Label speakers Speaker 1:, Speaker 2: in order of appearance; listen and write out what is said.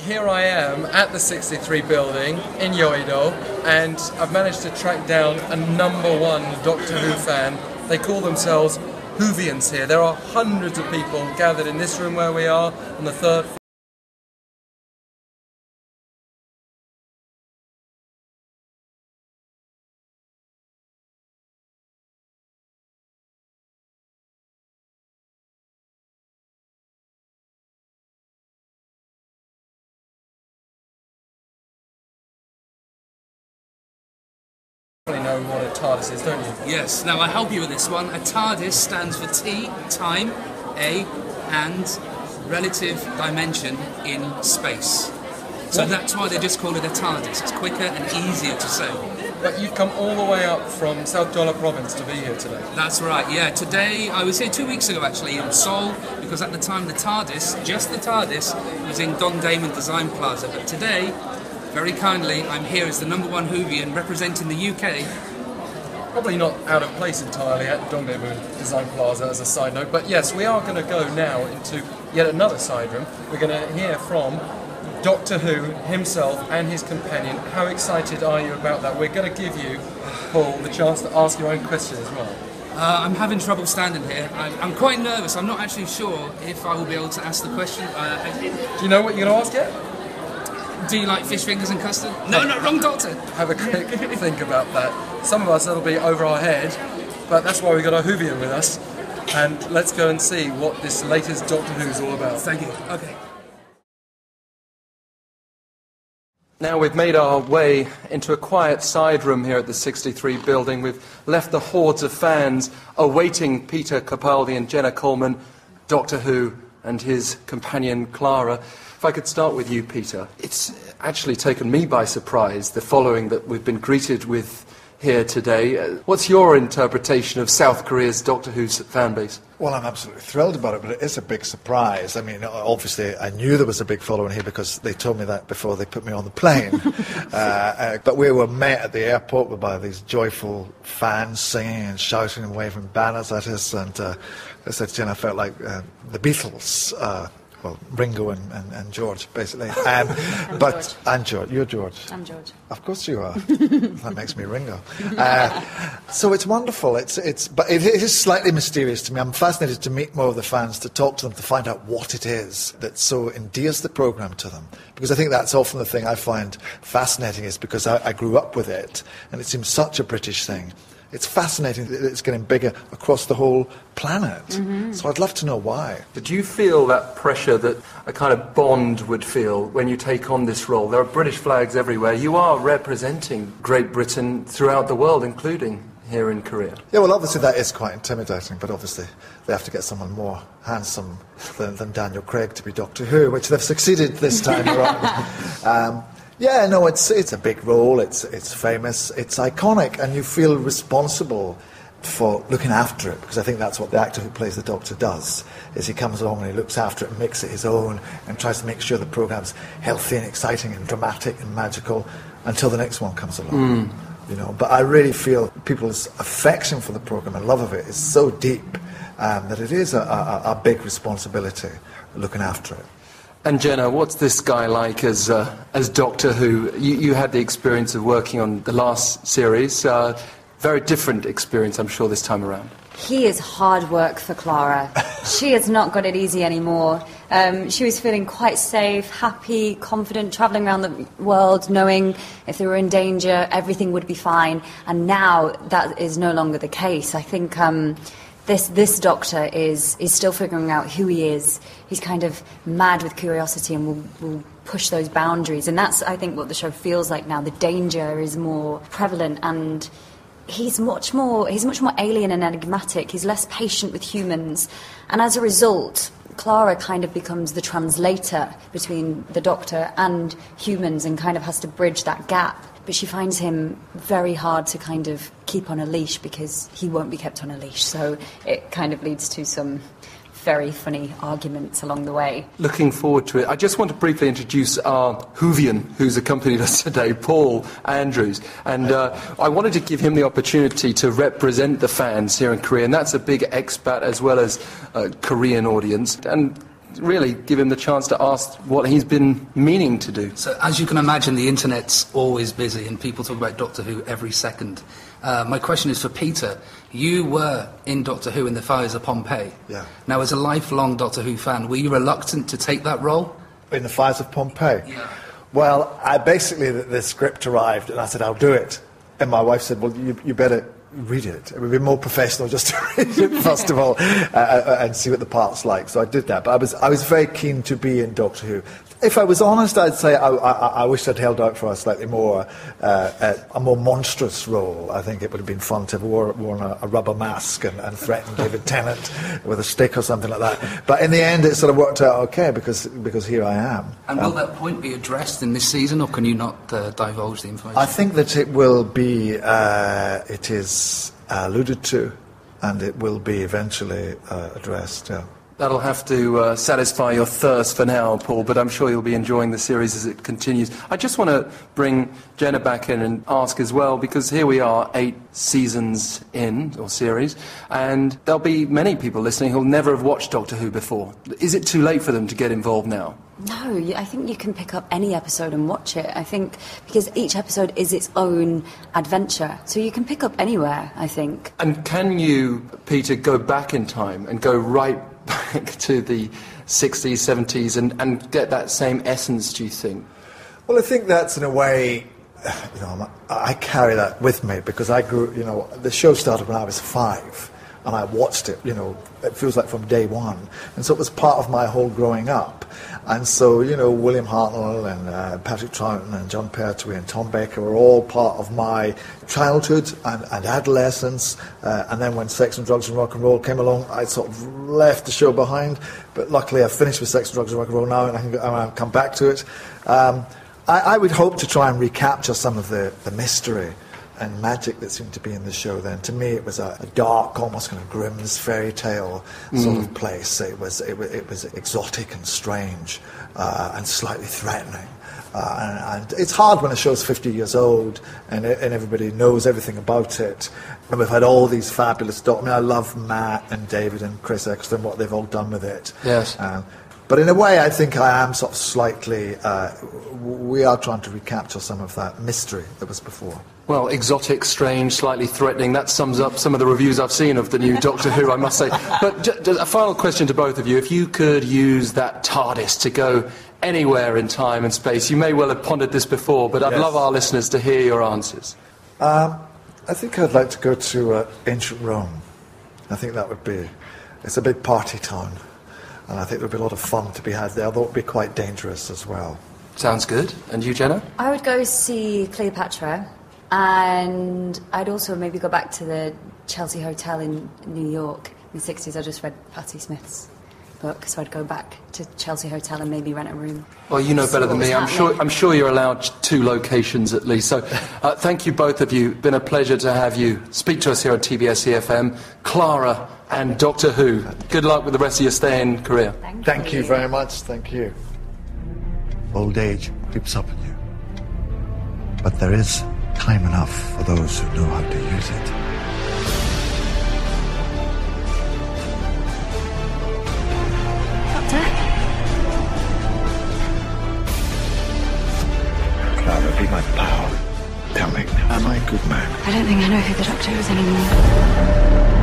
Speaker 1: here I am at the 63 building in Yeouido, and I've managed to track down a #1 Doctor Who fan. They call themselves Whovians here. There are hundreds of people gathered in this room where we are on the 3rd floor. You know what a TARDIS is, don't you?
Speaker 2: Yes. Now I'll help you with this one. A TARDIS stands for T, time, A, and relative dimension in space. So that's why they just call it a TARDIS. It's quicker and easier to say.
Speaker 1: But you've come all the way up from South Jeolla province to be here today.
Speaker 2: That's right, yeah. Today, I was here 2 weeks ago actually in Seoul, because at the time the TARDIS, just the TARDIS, was in Dongdaemun Design Plaza. But today, very kindly, I'm here as the #1 Whovian representing the UK.
Speaker 1: Probably not out of place entirely at Dongdaemun Design Plaza as a side note, but yes, we are going to go now into yet another side room. We're going to hear from Doctor Who himself and his companion. How excited are you about that? We're going to give you, Paul, the chance to ask your own question as well.
Speaker 2: I'm having trouble standing here. I'm quite nervous. I'm not actually sure if I will be able to ask the question.
Speaker 1: Do you know what you're going to ask yet?
Speaker 2: Do you like fish fingers and custard? No, wrong doctor.
Speaker 1: Have a quick think about that. Some of us, that'll be over our head, but that's why we've got our Whovian with us. And let's go and see what this latest Doctor Who's all about.
Speaker 2: Thank you. Okay.
Speaker 1: Now we've made our way into a quiet side room here at the 63 building. We've left the hordes of fans awaiting Peter Capaldi and Jenna Coleman, Doctor Who, and his companion Clara. If I could start with you, Peter. It's actually taken me by surprise, the following that we've been greeted with here today. What's your interpretation of South Korea's Doctor Who's fan base?
Speaker 3: Well, I'm absolutely thrilled about it, but it is a big surprise. I mean, obviously, I knew there was a big following here because they told me that before they put me on the plane. But we were met at the airport by these joyful fans singing and shouting and waving banners at us. And I said to Jenna, I felt like the Beatles. Well, Ringo and George, basically. And George. You're George.
Speaker 4: I'm George.
Speaker 3: Of course you are. That makes me Ringo. So it's wonderful. But it is slightly mysterious to me. I'm fascinated to meet more of the fans, to talk to them, to find out what it is that so endears the programme to them. Because I think that's often the thing I find fascinating, is because I grew up with it, and it seems such a British thing. It's fascinating that it's getting bigger across the whole planet. Mm-hmm. So I'd love to know why.
Speaker 1: Did you feel that pressure that a kind of Bond would feel when you take on this role? There are British flags everywhere. You are representing Great Britain throughout the world, including here in Korea.
Speaker 3: Yeah, well, obviously that is quite intimidating, but obviously they have to get someone more handsome than Daniel Craig to be Doctor Who, which they've succeeded this time around. Yeah, no, it's a big role, it's famous, it's iconic, and you feel responsible for looking after it, because I think that's what the actor who plays the Doctor does, is he comes along and he looks after it and makes it his own and tries to make sure the programme's healthy and exciting and dramatic and magical until the next one comes along. You know, but I really feel people's affection for the programme and love of it is so deep that it is a big responsibility looking after it.
Speaker 1: And Jenna, what's this guy like as Doctor Who? You had the experience of working on the last series. Very different experience, I'm sure, this time around.
Speaker 4: He is hard work for Clara. She has not got it easy anymore. She was feeling quite safe, happy, confident, travelling around the world, knowing if they were in danger, everything would be fine. And now that is no longer the case. I think this Doctor is still figuring out who he is. He's kind of mad with curiosity and will push those boundaries. And that's, I think, what the show feels like now. The danger is more prevalent, and he's much more alien and enigmatic. He's less patient with humans. And as a result, Clara kind of becomes the translator between the Doctor and humans and kind of has to bridge that gap. But she finds him very hard to kind of keep on a leash because he won't be kept on a leash. So it kind of leads to some very funny arguments along the way.
Speaker 1: Looking forward to it. I just want to briefly introduce our Whovian who's accompanied us today, Paul Andrews. And I wanted to give him the opportunity to represent the fans here in Korea. And that's a big expat as well as a Korean audience. And really give him the chance to ask what he's been meaning to do.
Speaker 2: So, as you can imagine, the internet's always busy and people talk about Doctor Who every second. My question is for Peter. You were in Doctor Who in The Fires of Pompeii.
Speaker 3: Yeah.
Speaker 2: Now, as a lifelong Doctor Who fan, were you reluctant to take that role?
Speaker 3: In The Fires of Pompeii?
Speaker 2: Yeah.
Speaker 3: Well, the script arrived and I said, I'll do it. And my wife said, well, you better read it. It would be more professional just to read it, first of all, and see what the part's like. So I did that. But I was very keen to be in Doctor Who. If I was honest, I'd say I wish I'd held out for a slightly more, a more monstrous role. I think it would have been fun to have worn a rubber mask and threatened David Tennant with a stick or something like that. But in the end, it sort of worked out okay because here I am.
Speaker 2: And will that point be addressed in this season, or can you not divulge the information?
Speaker 3: I think that it will be, it is alluded to, and it will be eventually addressed, yeah.
Speaker 1: That'll have to satisfy your thirst for now, Paul, but I'm sure you'll be enjoying the series as it continues. I just want to bring Jenna back in and ask as well, because here we are, 8 seasons in, or series, and there'll be many people listening who'll never have watched Doctor Who before. Is it too late for them to get involved now?
Speaker 4: No, I think you can pick up any episode and watch it. I think because each episode is its own adventure, so you can pick up anywhere, I think.
Speaker 1: And can you, Peter, go back in time and go right back to the 60s, 70s and get that same essence, do you think?
Speaker 3: Well, I think that's in a way, I carry that with me because I grew, the show started when I was 5 and I watched it, it feels like from day one. And so it was part of my whole growing up. And so, William Hartnell and Patrick Troughton and John Pertwee and Tom Baker were all part of my childhood and adolescence. And then when Sex and Drugs and Rock and Roll came along, I sort of left the show behind. But luckily I've finished with Sex and Drugs and Rock and Roll now and I can come back to it. I would hope to try and recapture some of the mystery and magic that seemed to be in the show then. To me, it was a dark, almost kind of Grimm's fairy tale sort of place. It was exotic and strange and slightly threatening. And it's hard when a show's 50 years old and everybody knows everything about it. And we've had all these fabulous doctors. I love Matt and David and Chris Eccleston, what they've all done with it.
Speaker 1: Yes.
Speaker 3: But in a way, I think I am sort of slightly... we are trying to recapture some of that mystery that was before.
Speaker 1: Well, exotic, strange, slightly threatening, that sums up some of the reviews I've seen of the new Doctor Who, I must say. But just a final question to both of you. If you could use that TARDIS to go anywhere in time and space, you may well have pondered this before, but I'd love our listeners to hear your answers.
Speaker 3: I think I'd like to go to ancient Rome. I think that would be... It's a big party town, and I think there would be a lot of fun to be had there, although it would be quite dangerous as well.
Speaker 1: Sounds good. And you, Jenna?
Speaker 4: I would go see Cleopatra. And I'd also maybe go back to the Chelsea Hotel in New York in the 60s. I just read Patti Smith's book, so I'd go back to Chelsea Hotel and maybe rent a room.
Speaker 1: Well, you know better than me. I'm sure you're allowed 2 locations at least. So thank you, both of you. Been a pleasure to have you speak to us here on TBS eFM. Clara and Doctor Who. Good luck with the rest of your stay in Korea.
Speaker 3: Thank you very much. Thank you.
Speaker 5: Old age creeps up on you. But there is time enough for those who know how to use it.
Speaker 4: Doctor?
Speaker 5: Clara, be my pal. Tell me, am I a good man?
Speaker 4: I don't think I know who the Doctor is anymore.